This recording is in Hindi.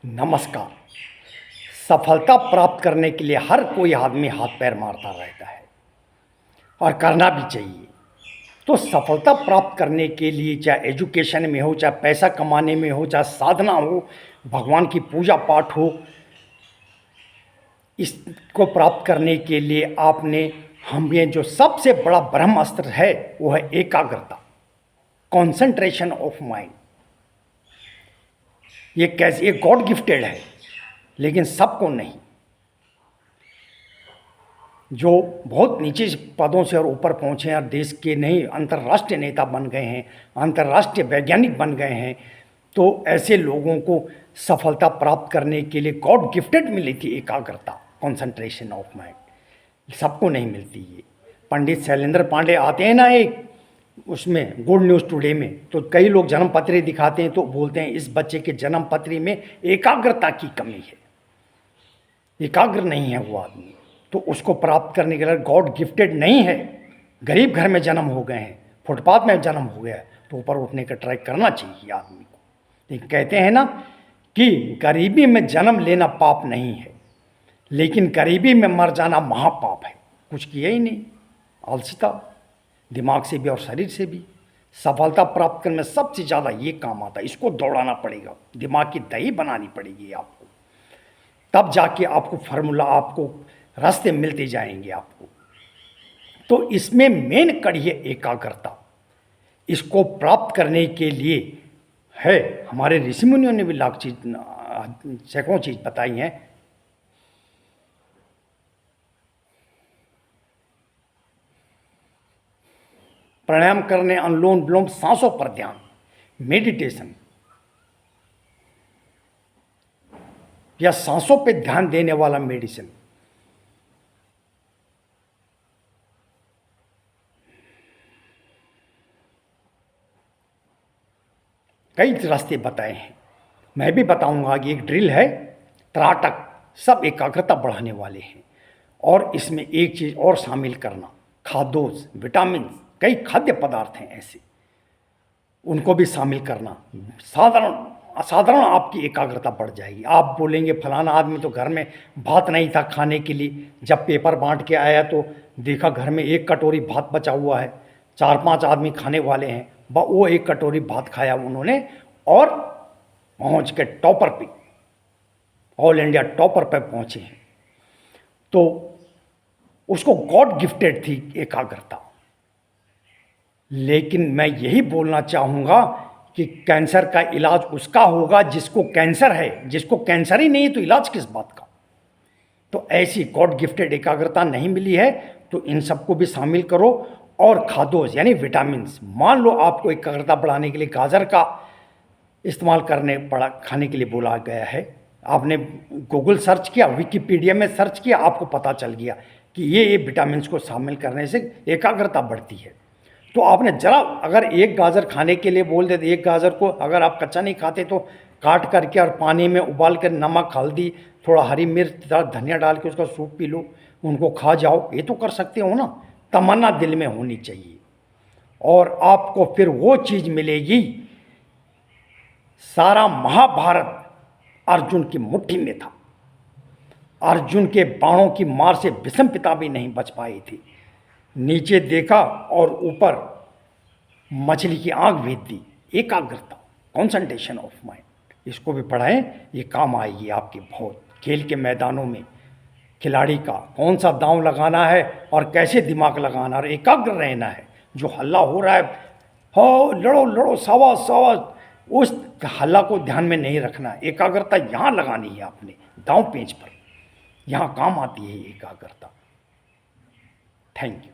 नमस्कार। सफलता प्राप्त करने के लिए हर कोई आदमी हाथ पैर मारता रहता है और करना भी चाहिए। तो सफलता प्राप्त करने के लिए चाहे एजुकेशन में हो, चाहे पैसा कमाने में हो, चाहे साधना हो, भगवान की पूजा पाठ हो, इसको प्राप्त करने के लिए आपने हमें जो सबसे बड़ा ब्रह्मास्त्र है वो है एकाग्रता, कॉन्सेंट्रेशन ऑफ माइंड। ये कैसे, ये गॉड गिफ्टेड है लेकिन सबको नहीं। जो बहुत नीचे पदों से और ऊपर पहुंचे हैं और देश के नहीं अंतर्राष्ट्रीय नेता बन गए हैं, अंतर्राष्ट्रीय वैज्ञानिक बन गए हैं, तो ऐसे लोगों को सफलता प्राप्त करने के लिए गॉड गिफ्टेड मिली थी एकाग्रता, कॉन्सेंट्रेशन ऑफ माइंड। सबको नहीं मिलती ये। पंडित शैलेंद्र पांडे आते हैं ना एक उसमें गुड न्यूज़ टुडे में, तो कई लोग जन्म पत्री दिखाते हैं तो बोलते हैं इस बच्चे के जन्म पत्री में एकाग्रता की कमी है, एकाग्र नहीं है वो आदमी, तो उसको प्राप्त करने के लिए गॉड गिफ्टेड नहीं है। गरीब घर में जन्म हो गए हैं, फुटपाथ में जन्म हो गया है, तो ऊपर उठने का ट्राई करना चाहिए आदमी को। लेकिन कहते हैं ना कि गरीबी में जन्म लेना पाप नहीं है, लेकिन गरीबी में मर जाना महापाप है। कुछ किया ही नहीं, आलसीता, दिमाग से भी और शरीर से भी। सफलता प्राप्त करने में सबसे ज़्यादा ये काम आता है, इसको दौड़ाना पड़ेगा, दिमाग की दही बनानी पड़ेगी आपको, तब जाके आपको फार्मूला, आपको रास्ते मिलते जाएंगे आपको। तो इसमें मेन कड़ी है एकाग्रता। इसको प्राप्त करने के लिए है, हमारे ऋषि मुनियों ने भी लाख चीज, सैकड़ों चीज बताई हैं। प्राणायाम करने, अनुलोम विलोम, सांसों पर ध्यान, मेडिटेशन या सांसों पे ध्यान देने वाला मेडिसिन। कई रास्ते बताए हैं, मैं भी बताऊंगा कि एक ड्रिल है, त्राटक, सब एकाग्रता बढ़ाने वाले हैं। और इसमें एक चीज़ और शामिल करना, खाद्योज, विटामिन, कई खाद्य पदार्थ हैं ऐसे, उनको भी शामिल करना। साधारण असाधारण आपकी एकाग्रता बढ़ जाएगी। आप बोलेंगे फलाना आदमी तो घर में भात नहीं था खाने के लिए, जब पेपर बांट के आया तो देखा घर में एक कटोरी भात बचा हुआ है, 4-5 आदमी खाने वाले हैं, वो एक कटोरी भात खाया उन्होंने और पहुंच के टॉपर पे, ऑल इंडिया टॉपर पे पहुंचे हैं। तो उसको गॉड गिफ्टेड थी एकाग्रता। लेकिन मैं यही बोलना चाहूँगा कि कैंसर का इलाज उसका होगा जिसको कैंसर है, जिसको कैंसर ही नहीं है तो इलाज किस बात का। तो ऐसी गॉड गिफ्टेड एकाग्रता नहीं मिली है, तो इन सबको भी शामिल करो। और खाद्योज यानी विटामिन्स, मान लो आपको एकाग्रता बढ़ाने के लिए गाजर का इस्तेमाल करने पड़ा, खाने के लिए बोला गया है, आपने गूगल सर्च किया, विकिपीडिया में सर्च किया, आपको पता चल गया कि ये विटामिन्स को शामिल करने से एकाग्रता बढ़ती है। तो आपने जरा अगर एक गाजर खाने के लिए बोल देते, एक गाजर को अगर आप कच्चा नहीं खाते तो काट करके और पानी में उबाल कर नमक, हल्दी, थोड़ा हरी मिर्च, थोड़ा धनिया डाल के उसका सूप पी लो, उनको खा जाओ, ये तो कर सकते हो ना। तमन्ना दिल में होनी चाहिए और आपको फिर वो चीज़ मिलेगी। सारा महाभारत अर्जुन की मुट्ठी में था। अर्जुन के बाणों की मार से भीष्म पिता भी नहीं बच पाए थे। नीचे देखा और ऊपर मछली की आंख भेज दी। एकाग्रता, कॉन्सेंट्रेशन ऑफ माइंड, इसको भी पढ़ाएं, ये काम आएगी आपके बहुत। खेल के मैदानों में खिलाड़ी का कौन सा दांव लगाना है और कैसे दिमाग लगाना और एकाग्र रहना है। जो हल्ला हो रहा है, हो लड़ो लड़ो, सावाज सावाज, उस हल्ला को ध्यान में नहीं रखना। एकाग्रता यहाँ लगानी है आपने, दांव पेंच पर, यहाँ काम आती है एकाग्रता। Thank you.